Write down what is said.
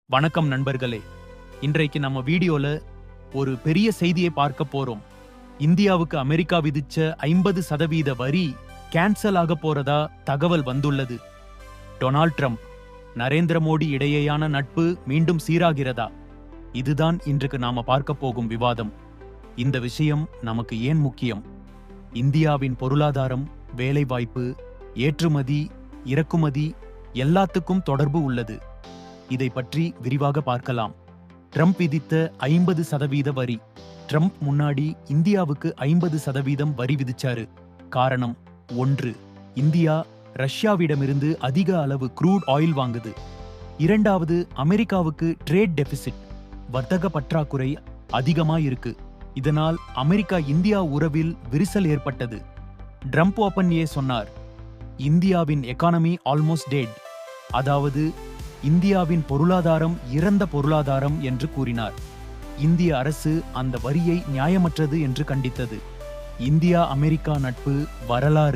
வணக்கம் நண்பர்களே. இன்றைக்கு நம்ம வீடியோல ஒரு பெரிய செய்தியை பார்க்க போறோம். இந்தியாவுக்கு அமெரிக்கா விதிச்ச 50% வரி கேன்சல் ஆக போறதா தகவல் வந்துள்ளது. டொனால்ட் ட்ரம்ப், நரேந்திர மோடி இடையேயான நட்பு மீண்டும் சீராகிறதா? இதுதான் இன்றைக்கு நாம பார்க்க போகும் விவாதம். இந்த விஷயம் நமக்கு ஏன் முக்கியம்? இந்தியாவின் பொருளாதாரம், வேலைவாய்ப்பு, ஏற்றுமதி, இறக்குமதி எல்லாத்துக்கும் தொடர்பு உள்ளது. இதை பற்றி விரிவாக பார்க்கலாம். ட்ரம்ப் விதித்த 50% வரி. ட்ரம்ப் முன்னாடி இந்தியாவுக்கு 50% வரி விதிச்சாரு. காரணம் 1. இந்தியா ரஷ்யாவிடமிருந்து அதிக அளவு க்ரூட் ஆயில் வாங்குது. 2. அமெரிக்காவுக்கு ட்ரேட் டெபிசிட், வர்த்தக பற்றாக்குறை அதிகமா இருக்கு. இதனால் அமெரிக்கா இந்தியா உறவில் விரிசல் ஏற்பட்டது. ட்ரம்ப் ஓப்பன்லியே சொன்னார், இந்தியாவின் எக்கானமி ஆல்மோஸ்ட் டெட், அதாவது இந்தியாவின் பொருளாதாரம் இறந்த பொருளாதாரம் என்று கூறினார். இந்திய அரசு அந்த வரியை நியாயமற்றது என்று கண்டித்தது. இந்தியா அமெரிக்கா நட்பு வரலாறு